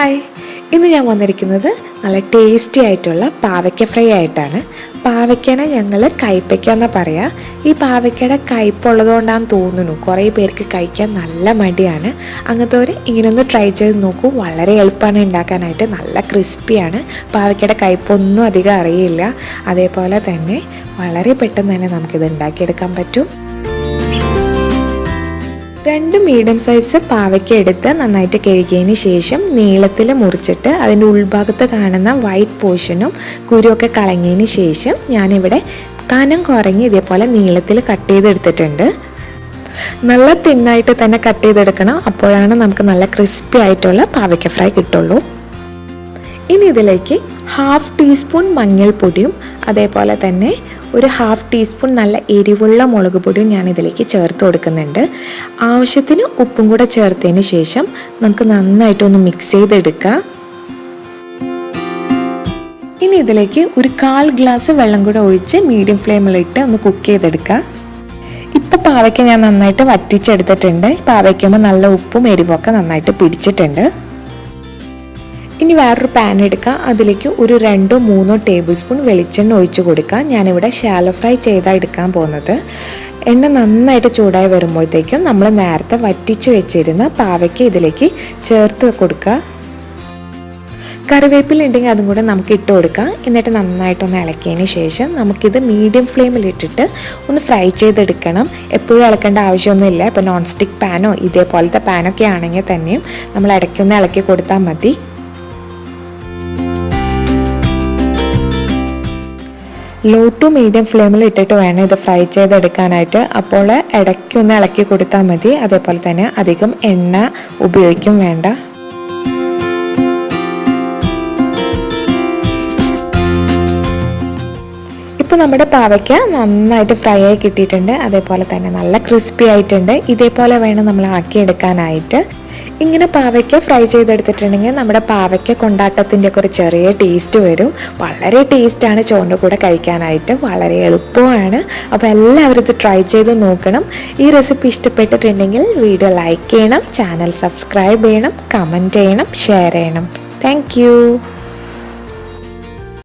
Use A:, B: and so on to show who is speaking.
A: Hi, ഇന്ന് ഞാൻ വന്നിരിക്കുന്നത് നല്ല ടേസ്റ്റി ആയിട്ടുള്ള പാവയ്ക്ക ഫ്രൈ ആയിട്ടാണ്. പാവയ്ക്കനെ ഞങ്ങൾ കയ്പ്പയ്ക്ക എന്നാണ് പറയുക. ഈ പാവയ്ക്കയുടെ കയ്പ്പുള്ളതുകൊണ്ടാണെന്ന് തോന്നുന്നു കുറേ പേർക്ക് കഴിക്കാൻ നല്ല മടിയാണ്. അങ്ങനത്തെ ഇങ്ങനെയൊന്ന് ട്രൈ ചെയ്ത് നോക്കൂ. വളരെ എളുപ്പമാണ് ഉണ്ടാക്കാനായിട്ട്. നല്ല ക്രിസ്പിയാണ്. പാവയ്ക്കയുടെ കയ്പ്പൊന്നും അധികം അറിയില്ല. അതേപോലെ തന്നെ വളരെ പെട്ടെന്ന് തന്നെ നമുക്കിത് ഉണ്ടാക്കിയെടുക്കാൻ പറ്റും. 2 മീഡിയം സൈസ് പാവയ്ക്ക എടുത്ത് നന്നായിട്ട് കഴുകിയതിന് ശേഷം നീളത്തിൽ മുറിച്ചിട്ട് അതിൻ്റെ ഉൾഭാഗത്ത് കാണുന്ന വൈറ്റ് പോർഷനും കുരുവൊക്കെ കളഞ്ഞതിന് ശേഷം ഞാനിവിടെ കനം കുറഞ്ഞ് ഇതേപോലെ നീളത്തിൽ കട്ട് ചെയ്തെടുത്തിട്ടുണ്ട്. നല്ല തിന്നായിട്ട് തന്നെ കട്ട് ചെയ്തെടുക്കണം. അപ്പോഴാണ് നമുക്ക് നല്ല ക്രിസ്പി ആയിട്ടുള്ള പാവയ്ക്ക ഫ്രൈ കിട്ടുള്ളൂ. ഇനി ഇതിലേക്ക് 1/2 ടീസ്പൂൺ മഞ്ഞൾപ്പൊടിയും അതേപോലെ തന്നെ ഒരു 1/2 ടീസ്പൂൺ നല്ല എരിവുള്ള മുളക് പൊടിയും ഞാൻ ഇതിലേക്ക് ചേർത്ത് കൊടുക്കുന്നുണ്ട്. ആവശ്യത്തിന് ഉപ്പും കൂടെ ചേർത്തതിന് ശേഷം നമുക്ക് നന്നായിട്ടൊന്ന് മിക്സ് ചെയ്തെടുക്കാം. ഇനി ഇതിലേക്ക് ഒരു 1/4 ഗ്ലാസ് വെള്ളം കൂടെ ഒഴിച്ച് മീഡിയം ഫ്ലെയിമിലിട്ട് ഒന്ന് കുക്ക് ചെയ്തെടുക്കാം. ഇപ്പോൾ പാവയ്ക്ക ഞാൻ നന്നായിട്ട് വറ്റിച്ചെടുത്തിട്ടുണ്ട്. പാവയ്ക്കുമ്പോൾ നല്ല ഉപ്പും എരിവൊക്കെ നന്നായിട്ട് പിടിച്ചിട്ടുണ്ട്. ഇനി വേറൊരു പാൻ എടുക്കുക. അതിലേക്ക് ഒരു 2-3 ടേബിൾ സ്പൂൺ വെളിച്ചെണ്ണ ഒഴിച്ച് കൊടുക്കുക. ഞാനിവിടെ ഷാലോ ഫ്രൈ ചെയ്താണ് എടുക്കാൻ പോകുന്നത്. എണ്ണ നന്നായിട്ട് ചൂടായി വരുമ്പോഴത്തേക്കും നമ്മൾ നേരത്തെ വറ്റിച്ച് വെച്ചിരുന്ന പാവയ്ക്ക ഇതിലേക്ക് ചേർത്ത് കൊടുക്കുക. കറിവേപ്പില ഉണ്ടെങ്കിൽ അതും കൂടെ നമുക്ക് ഇട്ട് കൊടുക്കാം. എന്നിട്ട് നന്നായിട്ടൊന്ന് ഇളക്കിയതിന് ശേഷം നമുക്കിത് മീഡിയം ഫ്ലെയിമിലിട്ടിട്ട് ഒന്ന് ഫ്രൈ ചെയ്തെടുക്കണം. എപ്പോഴും ഇളക്കേണ്ട ആവശ്യമൊന്നുമില്ല. ഇപ്പോൾ നോൺ സ്റ്റിക്ക് പാനോ ഇതേപോലത്തെ പാനൊക്കെ ആണെങ്കിൽ തന്നെയും നമ്മൾ ഇടയ്ക്കൊന്ന് ഇളക്കി കൊടുത്താൽ മതി. ലോ ടു മീഡിയം ഫ്ലെയിമിൽ ഇട്ടിട്ട് വേണം ഇത് ഫ്രൈ ചെയ്തെടുക്കാനായിട്ട്. അപ്പോൾ ഇടയ്ക്കൊന്ന് ഇളക്കി കൊടുത്താൽ മതി. അതേപോലെ തന്നെ അധികം എണ്ണ ഉപയോഗിക്കും വേണ്ട. ഇപ്പോൾ നമ്മുടെ പാവയ്ക്ക നന്നായിട്ട് ഫ്രൈ ആയി കിട്ടിയിട്ടുണ്ട്. അതേപോലെ തന്നെ നല്ല ക്രിസ്പി ആയിട്ടുണ്ട്. ഇതേപോലെ വേണം നമ്മൾ ആക്കിയെടുക്കാനായിട്ട്. ഇങ്ങനെ പാവയ്ക്ക ഫ്രൈ ചെയ്തെടുത്തിട്ടുണ്ടെങ്കിൽ നമ്മുടെ പാവയ്ക്ക കൊണ്ടാട്ടത്തിൻ്റെ ഒക്കെ ഒരു ചെറിയ ടേസ്റ്റ് വരും. വളരെ ടേസ്റ്റാണ് ചോറിൻ്റെ കൂടെ കഴിക്കാനായിട്ട്. വളരെ എളുപ്പമാണ്. അപ്പോൾ എല്ലാവരും ഇത് ട്രൈ ചെയ്ത് നോക്കണം. ഈ റെസിപ്പി ഇഷ്ടപ്പെട്ടിട്ടുണ്ടെങ്കിൽ വീഡിയോ ലൈക്ക് ചെയ്യണം, ചാനൽ സബ്സ്ക്രൈബ് ചെയ്യണം, കമൻറ്റ് ചെയ്യണം, ഷെയർ ചെയ്യണം. താങ്ക്